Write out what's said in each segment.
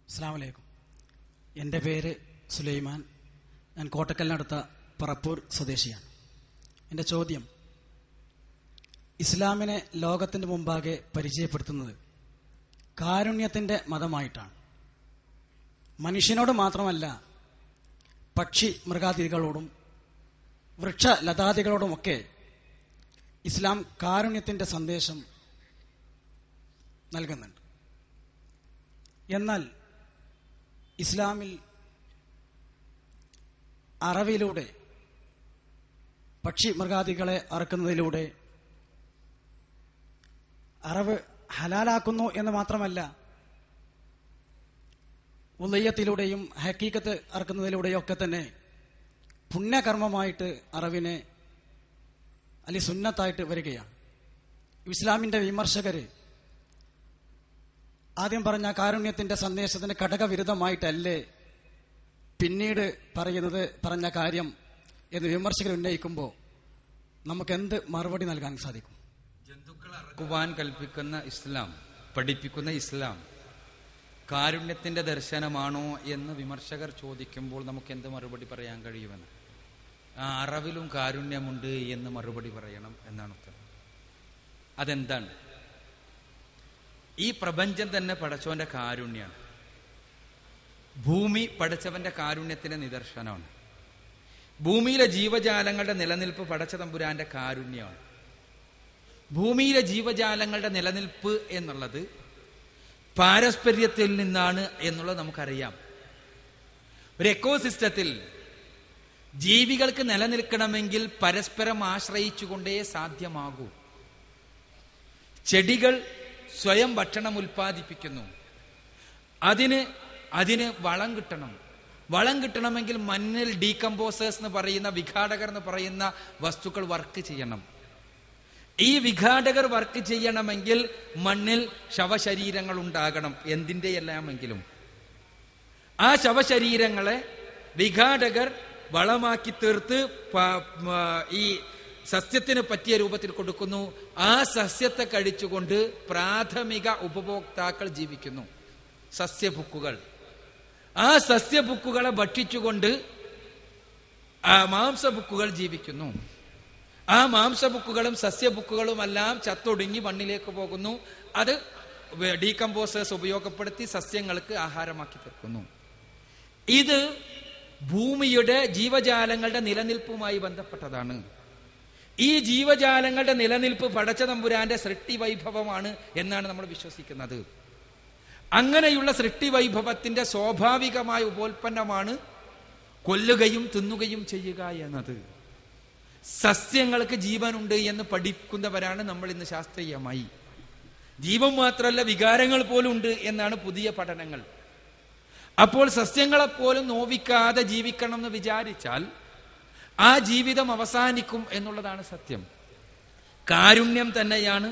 അസ്സലാമു അലൈക്കും. എൻ്റെ പേര് സുലൈമാൻ. ഞാൻ കോട്ടക്കലിനടുത്ത പറപ്പൂർ സ്വദേശിയാണ്. എൻ്റെ ചോദ്യം, ഇസ്ലാമിനെ ലോകത്തിൻ്റെ മുമ്പാകെ പരിചയപ്പെടുത്തുന്നത് കാരുണ്യത്തിൻ്റെ മതമായിട്ടാണ്. മനുഷ്യനോട് മാത്രമല്ല, പക്ഷി മൃഗാദികളോടും വൃക്ഷ ലതാദികളോടുമൊക്കെ ഇസ്ലാം കാരുണ്യത്തിൻ്റെ സന്ദേശം നൽകുന്നുണ്ട്. എന്നാൽ ഇസ്ലാമിൽ അറവിലൂടെ പക്ഷി മൃഗാദികളെ അറക്കുന്നതിലൂടെ അറവ് ഹലാലാക്കുന്നു എന്ന് മാത്രമല്ല, ഉളയ്യത്തിലൂടെയും ഹക്കീക്കത്ത് അറക്കുന്നതിലൂടെയും ഒക്കെ തന്നെ പുണ്യകർമ്മമായിട്ട് അറവിനെ അല്ലെ സുന്നത്തായിട്ട് വരികയാണ്. ഇസ്ലാമിന്റെ വിമർശകര് ആദ്യം പറഞ്ഞ കാരുണ്യത്തിന്റെ സന്ദേശത്തിന് ഘടകവിരുദ്ധമായിട്ടല്ലേ പിന്നീട് പറഞ്ഞ കാര്യം എന്ന് വിമർശകർ ഉന്നയിക്കുമ്പോൾ നമുക്ക് എന്ത് മറുപടി നൽകാൻ സാധിക്കും? ജന്തുക്കളെ അറക്കുവാൻ കൽപ്പിക്കുന്ന ഇസ്ലാം, പഠിപ്പിക്കുന്ന ഇസ്ലാം കാരുണ്യത്തിന്റെ ദർശനമാണോ എന്ന് വിമർശകർ ചോദിക്കുമ്പോൾ നമുക്ക് എന്ത് മറുപടി പറയാൻ കഴിയുമെന്ന്? ആ അറവിലും കാരുണ്യമുണ്ട് എന്ന് മറുപടി പറയണം എന്നാണ് ഉത്തരം. അതെന്താണ്? ഈ പ്രപഞ്ചം തന്നെ പടച്ചവന്റെ കാരുണ്യാണ്. ഭൂമി പടച്ചവന്റെ കാരുണ്യത്തിന്റെ നിദർശനമാണ്. ഭൂമിയിലെ ജീവജാലങ്ങളുടെ നിലനിൽപ്പ് പടച്ച തമ്പുരാന്റെ കാരുണ്യമാണ്. ഭൂമിയിലെ ജീവജാലങ്ങളുടെ നിലനിൽപ്പ് എന്നുള്ളത് പാരസ്പര്യത്തിൽ നിന്നാണ് എന്നുള്ളത് നമുക്കറിയാം. ഒരു എക്കോസിസ്റ്റത്തിൽ ജീവികൾക്ക് നിലനിൽക്കണമെങ്കിൽ പരസ്പരം ആശ്രയിച്ചുകൊണ്ടേ സാധ്യമാകൂ. ചെടികൾ സ്വയം ഭക്ഷണം ഉൽപ്പാദിപ്പിക്കുന്നു. അതിന് വളം കിട്ടണം. വളം കിട്ടണമെങ്കിൽ മണ്ണിൽ ഡീകമ്പോസേഴ്സ് എന്ന് പറയുന്ന, വിഘാടകർ എന്ന് പറയുന്ന വസ്തുക്കൾ വർക്ക് ചെയ്യണം. ഈ വിഘാടകർ വർക്ക് ചെയ്യണമെങ്കിൽ മണ്ണിൽ ശവശരീരങ്ങൾ ഉണ്ടാകണം, എന്തിൻ്റെ എല്ലാമെങ്കിലും. ആ ശവശരീരങ്ങളെ വിഘാടകർ വളമാക്കി തീർത്ത് ഈ സസ്യത്തിന് പറ്റിയ രൂപത്തിൽ കൊടുക്കുന്നു. ആ സസ്യത്തെ കഴിച്ചുകൊണ്ട് പ്രാഥമിക ഉപഭോക്താക്കൾ ജീവിക്കുന്നു, സസ്യഭുക്കുകൾ. ആ സസ്യഭുക്കുകളെ ഭക്ഷിച്ചുകൊണ്ട് മാംസഭുക്കുകൾ ജീവിക്കുന്നു. ആ മാംസഭുക്കുകളും സസ്യഭുക്കുകളും എല്ലാം ചത്തൊടുങ്ങി മണ്ണിലേക്ക് പോകുന്നു. അത് ഡീകമ്പോസേഴ്സ് ഉപയോഗപ്പെടുത്തി സസ്യങ്ങൾക്ക് ആഹാരമാക്കി തീർക്കുന്നു. ഇത് ഭൂമിയുടെ ജീവജാലങ്ങളുടെ നിലനിൽപ്പുമായി ബന്ധപ്പെട്ടതാണ്. ഈ ജീവജാലങ്ങളുടെ നിലനിൽപ്പ് പടച്ച തമ്പുരാന്റെ സൃഷ്ടി വൈഭവമാണ് എന്നാണ് നമ്മൾ വിശ്വസിക്കുന്നത്. അങ്ങനെയുള്ള സൃഷ്ടി വൈഭവത്തിന്റെ സ്വാഭാവികമായ ഉപോൽപ്പന്നമാണ് കൊല്ലുകയും തിന്നുകയും ചെയ്യുക എന്നത്. സസ്യങ്ങൾക്ക് ജീവനുണ്ട് എന്ന് പഠിക്കുന്നവരാണ് നമ്മൾ ഇന്ന് ശാസ്ത്രീയമായി. ജീവൻ മാത്രമല്ല, വികാരങ്ങൾ പോലും ഉണ്ട് എന്നാണ് പുതിയ പഠനങ്ങൾ. അപ്പോൾ സസ്യങ്ങളെപ്പോലും നോവിക്കാതെ ജീവിക്കണം എന്ന് വിചാരിച്ചാൽ ആ ജീവിതം അവസാനിക്കും എന്നുള്ളതാണ് സത്യം. കാരുണ്യം തന്നെയാണ്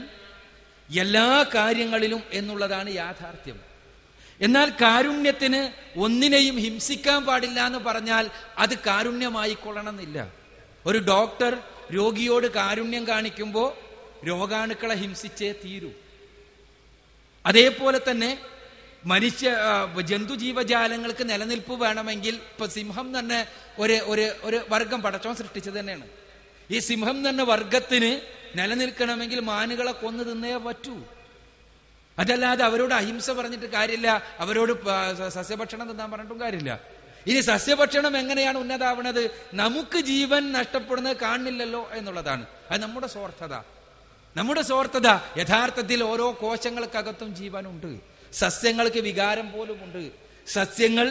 എല്ലാ കാര്യങ്ങളിലും എന്നുള്ളതാണ് യാഥാർത്ഥ്യം. എന്നാൽ കാരുണ്യത്തിന് ഒന്നിനെയും ഹിംസിക്കാൻ പാടില്ല എന്ന് പറഞ്ഞാൽ അത് കാരുണ്യമായിക്കൊള്ളണമെന്നില്ല. ഒരു ഡോക്ടർ രോഗിയോട് കാരുണ്യം കാണിക്കുമ്പോൾ രോഗാണുക്കളെ ഹിംസിച്ചേ തീരൂ. അതേപോലെ തന്നെ ജന്തുജീവജാലങ്ങൾക്ക് നിലനിൽപ്പ് വേണമെങ്കിൽ ഇപ്പൊ സിംഹം തന്നെ ഒരു വർഗം പടച്ചോൻ സൃഷ്ടിച്ചത് തന്നെയാണ്. ഈ സിംഹം തന്നെ വർഗത്തിന് നിലനിൽക്കണമെങ്കിൽ മാനുകളെ കൊന്നു തിന്നേ പറ്റൂ. അതല്ലാതെ അവരോട് അഹിംസ പറഞ്ഞിട്ട് കാര്യമില്ല, അവരോട് സസ്യഭക്ഷണം തിന്നാൻ പറഞ്ഞിട്ടും കാര്യമില്ല. ഇനി സസ്യഭക്ഷണം എങ്ങനെയാണ് ഉന്നതാവണത്? നമുക്ക് ജീവൻ നഷ്ടപ്പെടുന്നത് കാണുന്നില്ലല്ലോ എന്നുള്ളതാണ്. അത് നമ്മുടെ സ്വാർത്ഥത. യഥാർത്ഥത്തിൽ ഓരോ കോശങ്ങൾക്കകത്തും ജീവനുണ്ട്. സസ്യങ്ങൾക്ക് വികാരം പോലുമുണ്ട്. സസ്യങ്ങൾ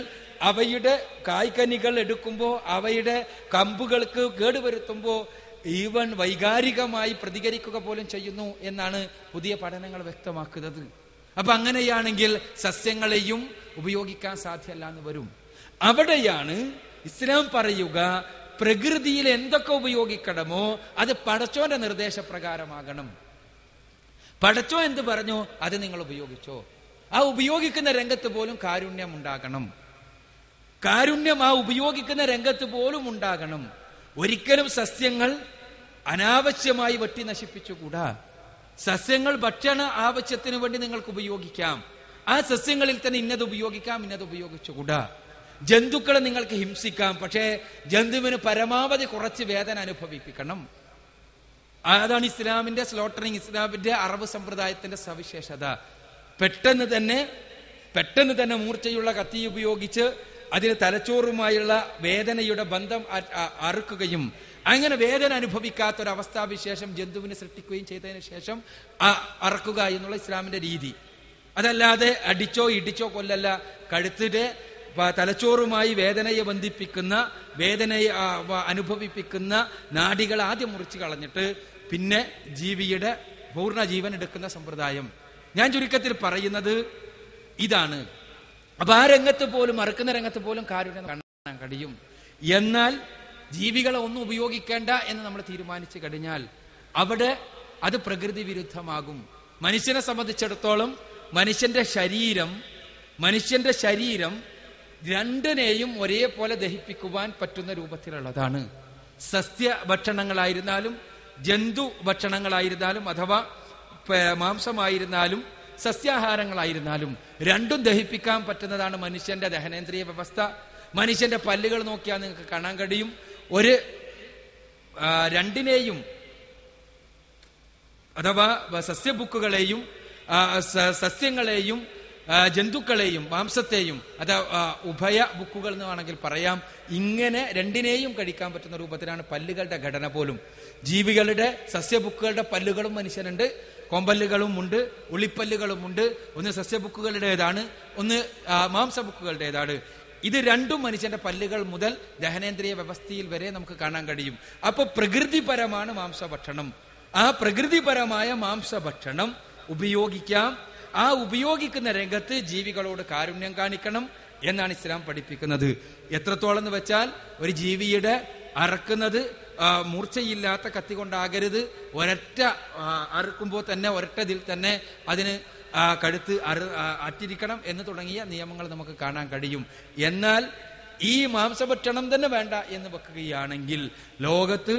അവയുടെ കായ്കനികൾ എടുക്കുമ്പോൾ, അവയുടെ കമ്പുകൾക്ക് കേടുവരുത്തുമ്പോൾ ഈവൻ വൈകാരികമായി പ്രതികരിക്കുക പോലും ചെയ്യുന്നു എന്നാണ് പുതിയ പഠനങ്ങൾ വ്യക്തമാക്കുന്നത്. അപ്പൊ അങ്ങനെയാണെങ്കിൽ സസ്യങ്ങളെയും ഉപയോഗിക്കാൻ സാധ്യമല്ല എന്ന് വരും. അവിടെയാണ് ഇസ്ലാം പറയുക, പ്രകൃതിയിൽ എന്തൊക്കെ ഉപയോഗിക്കണമോ അത് പടച്ചോന്റെ നിർദ്ദേശപ്രകാരമാകണം. പടച്ചോ എന്ത് പറഞ്ഞോ അത് നിങ്ങൾ ഉപയോഗിച്ചോ. ആ ഉപയോഗിക്കുന്ന രംഗത്ത് പോലും കാരുണ്യം ഉണ്ടാകണം. കാരുണ്യം ആ ഉപയോഗിക്കുന്ന രംഗത്ത് പോലും ഉണ്ടാകണം. ഒരിക്കലും സസ്യങ്ങൾ അനാവശ്യമായി വെട്ടി നശിപ്പിച്ചുകൂടാ. സസ്യങ്ങൾ ഭക്ഷണ ആവശ്യത്തിന് വേണ്ടി നിങ്ങൾക്ക് ഉപയോഗിക്കാം. ആ സസ്യങ്ങളിൽ തന്നെ ഇന്നത് ഉപയോഗിക്കാം, ഇന്നത് ഉപയോഗിച്ചുകൂടാ. ജന്തുക്കളെ നിങ്ങൾക്ക് ഹിംസിക്കാം, പക്ഷേ ജന്തുവിന് പരമാവധി കുറച്ച് വേദന അനുഭവിപ്പിക്കണം. അതാണ് ഇസ്ലാമിന്റെ സ്ലോട്ടറിങ്, ഇസ്ലാമിന്റെ അറബ് സമ്പ്രദായത്തിന്റെ സവിശേഷത. പെട്ടെന്ന് തന്നെ മൂർച്ചയുള്ള കത്തി ഉപയോഗിച്ച് അതിന് തലച്ചോറുമായുള്ള വേദനയുടെ ബന്ധം അറുക്കുകയും അങ്ങനെ വേദന അനുഭവിക്കാത്തൊരവസ്ഥാവിശേഷം ജന്തുവിനെ സൃഷ്ടിക്കുകയും ചെയ്തതിനു ശേഷം അറക്കുക എന്നുള്ള ഇസ്ലാമിന്റെ രീതി. അതല്ലാതെ അടിച്ചോ ഇടിച്ചോ കൊല്ലല്ല. കഴുത്തിലെ തലച്ചോറുമായി വേദനയെ ബന്ധിപ്പിക്കുന്ന, വേദനയെ അനുഭവിപ്പിക്കുന്ന നാഡികൾ ആദ്യം മുറിച്ചു കളഞ്ഞിട്ട് പിന്നെ ജീവിയുടെ പൂർണ്ണ ജീവൻ എടുക്കുന്ന സമ്പ്രദായം. ഞാൻ ചുരുക്കത്തിൽ പറയുന്നത് ഇതാണ്. അപ്പൊ ആ രംഗത്ത് പോലും, അറുക്കുന്ന രംഗത്ത് പോലും കാരുണ്യം കാണാൻ കഴിയും. എന്നാൽ ജീവികളെ ഒന്നും ഉപയോഗിക്കേണ്ട എന്ന് നമ്മൾ തീരുമാനിച്ചു കഴിഞ്ഞാൽ അവിടെ അത് പ്രകൃതി വിരുദ്ധമാകും. മനുഷ്യനെ സംബന്ധിച്ചിടത്തോളം മനുഷ്യന്റെ ശരീരം രണ്ടിനെയും ഒരേപോലെ ദഹിപ്പിക്കുവാൻ പറ്റുന്ന രൂപത്തിലുള്ളതാണ്. സസ്യ ഭക്ഷണങ്ങളായിരുന്നാലും ജന്തു ഭക്ഷണങ്ങളായിരുന്നാലും അഥവാ മാംസമായിരുന്നാലും സസ്യാഹാരങ്ങളായിരുന്നാലും രണ്ടും ദഹിപ്പിക്കാൻ പറ്റുന്നതാണ് മനുഷ്യന്റെ ദഹനേന്ദ്രിയ വ്യവസ്ഥ. മനുഷ്യന്റെ പല്ലുകൾ നോക്കിയാൽ നിങ്ങൾക്ക് കാണാൻ കഴിയും. രണ്ടിനെയും അഥവാ സസ്യബുക്കുകളെയും സസ്യങ്ങളെയും ജന്തുക്കളെയും മാംസത്തെയും ഉഭയ ബുക്കുകൾ എന്ന് വേണമെങ്കിൽ പറയാം, ഇങ്ങനെ രണ്ടിനെയും കഴിക്കാൻ പറ്റുന്ന രൂപത്തിലാണ് പല്ലുകളുടെ ഘടന പോലും. ജീവികളുടെ സസ്യബുക്കുകളുടെ പല്ലുകളും മനുഷ്യനുണ്ട്, കൊമ്പല്ലുകളും ഉണ്ട്, ഉളിപ്പല്ലുകളുമുണ്ട്. ഒന്ന് സസ്യബുക്കുകളുടേതാണ്, ഒന്ന് മാംസബുക്കുകളുടേതാണ്. ഇത് രണ്ടും മനുഷ്യന്റെ പല്ലുകൾ മുതൽ ദഹനേന്ദ്രിയ വ്യവസ്ഥയിൽ വരെ നമുക്ക് കാണാൻ കഴിയും. അപ്പൊ പ്രകൃതിപരമാണ് മാംസഭക്ഷണം. ആ പ്രകൃതിപരമായ മാംസഭക്ഷണം ഉപയോഗിക്കാം. ആ ഉപയോഗിക്കുന്ന രംഗത്ത് ജീവികളോട് കാരുണ്യം കാണിക്കണം എന്നാണ് ഇസ്ലാം പഠിപ്പിക്കുന്നത്. എത്രത്തോളം എന്ന് വെച്ചാൽ ഒരു ജീവിയുടെ അറക്കുന്നത് മൂർച്ചയില്ലാത്ത കത്തി കൊണ്ടാകരുത്. ഒരൊറ്റ അറുക്കുമ്പോൾ തന്നെ ഒരൊറ്റതിൽ തന്നെ അതിന് കഴുത്ത് അറ്റിരിക്കണം എന്ന് തുടങ്ങിയ നിയമങ്ങൾ നമുക്ക് കാണാൻ കഴിയും. എന്നാൽ ഈ മാംസഭക്ഷണം തന്നെ വേണ്ട എന്ന് വെക്കുകയാണെങ്കിൽ ലോകത്ത്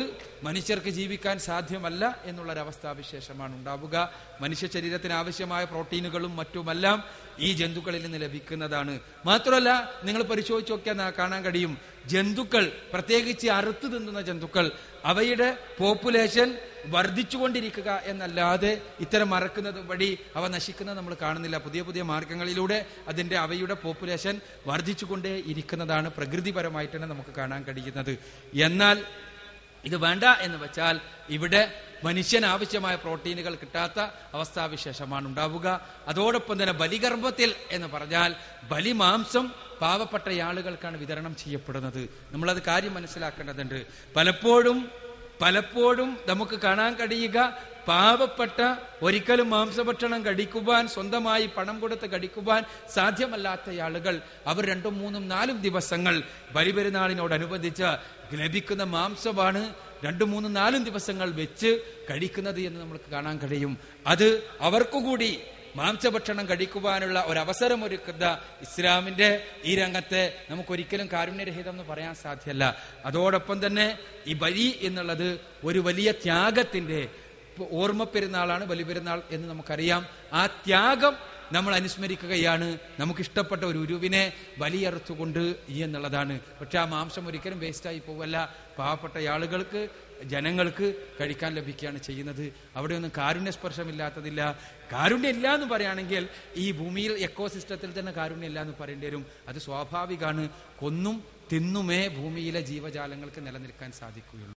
മനുഷ്യർക്ക് ജീവിക്കാൻ സാധ്യമല്ല എന്നുള്ളൊരവസ്ഥാവിശേഷമാണ് ഉണ്ടാവുക. മനുഷ്യ ശരീരത്തിന് ആവശ്യമായ പ്രോട്ടീനുകളും മറ്റുമെല്ലാം ഈ ജന്തുക്കളിൽ നിന്ന് ലഭിക്കുന്നതാണ്. മാത്രമല്ല, നിങ്ങൾ പരിശോധിച്ച് നോക്കിയാൽ കാണാൻ കഴിയും, ജന്തുക്കൾ, പ്രത്യേകിച്ച് അറുത്ത് തിന്നുന്ന ജന്തുക്കൾ, അവയുടെ പോപ്പുലേഷൻ വർദ്ധിച്ചുകൊണ്ടിരിക്കുക എന്നല്ലാതെ ഇത്തരം അറക്കുന്നത് വഴി അവ നശിക്കുന്നത് നമ്മൾ കാണുന്നില്ല. പുതിയ പുതിയ മാർഗങ്ങളിലൂടെ അവയുടെ പോപ്പുലേഷൻ വർദ്ധിച്ചുകൊണ്ടേ ഇരിക്കുന്നതാണ് പ്രകൃതിപരമായിട്ട് തന്നെ നമുക്ക് കാണാൻ കഴിയുന്നത്. എന്നാൽ ഇത് വേണ്ട എന്ന് വെച്ചാൽ ഇവിടെ മനുഷ്യന് ആവശ്യമായ പ്രോട്ടീനുകൾ കിട്ടാത്ത അവസ്ഥാവിശേഷമാണ് ഉണ്ടാവുക. അതോടൊപ്പം തന്നെ ബലികർമ്മത്തിൽ എന്ന് പറഞ്ഞാൽ ബലിമാംസം പാവപ്പെട്ട ആളുകൾക്കാണ് വിതരണം ചെയ്യപ്പെടുന്നത്. നമ്മളത് കാര്യം മനസ്സിലാക്കേണ്ടതുണ്ട്. പലപ്പോഴും നമുക്ക് കാണാൻ കഴിയുക, പാവപ്പെട്ട, ഒരിക്കലും മാംസഭക്ഷണം കഴിക്കുവാൻ, സ്വന്തമായി പണം കൊടുത്ത് കഴിക്കുവാൻ സാധ്യമല്ലാത്ത ആളുകൾ അവർ 2, 3, 4 ദിവസങ്ങൾ ബലിപെരുന്നാളിനോടനുബന്ധിച്ച് ലഭിക്കുന്ന മാംസമാണ് 2, 3, 4 ദിവസങ്ങൾ വെച്ച് കഴിക്കുന്നത് എന്ന് നമുക്ക് കാണാൻ കഴിയും. അത് അവർക്കുകൂടി മാംസഭക്ഷണം കഴിക്കുവാനുള്ള ഒരവസരം ഒരുക്കുന്ന ഇസ്ലാമിന്റെ ഈ രംഗത്തെ നമുക്കൊരിക്കലും കാരുണ്യരഹിതം എന്ന് പറയാൻ സാധ്യമല്ല. അതോടൊപ്പം തന്നെ ഈ ബലി എന്നുള്ളത് ഒരു വലിയ ത്യാഗത്തിന്റെ ഓർമ്മ പെരുന്നാളാണ് ബലിപെരുന്നാൾ എന്ന് നമുക്കറിയാം. ആ ത്യാഗം നമ്മൾ അനുസ്മരിക്കുകയാണ്. നമുക്കിഷ്ടപ്പെട്ട ഒരു ഉരുവിനെ ബലിയറുത്തുകൊണ്ട് എന്നുള്ളതാണ്. പക്ഷെ ആ മാംസം ഒരിക്കലും വേസ്റ്റായി പോവല്ല. പാവപ്പെട്ട ആളുകൾക്ക്, ജനങ്ങൾക്ക് കഴിക്കാൻ ലഭിക്കുകയാണ് ചെയ്യുന്നത്. അവിടെയൊന്നും കാരുണ്യസ്പർശമില്ലാത്തതില്ല. കാരുണ്യം ഇല്ല എന്ന് പറയുകയാണെങ്കിൽ ഈ ഭൂമിയിൽ എക്കോസിസ്റ്റത്തിൽ തന്നെ കാരുണ്യം ഇല്ല എന്ന് പറയേണ്ടി വരും. അത് സ്വാഭാവികമാണ്. കൊന്നും തിന്നുമേ ഭൂമിയിലെ ജീവജാലങ്ങൾക്ക് നിലനിൽക്കാൻ സാധിക്കുകയുള്ളൂ.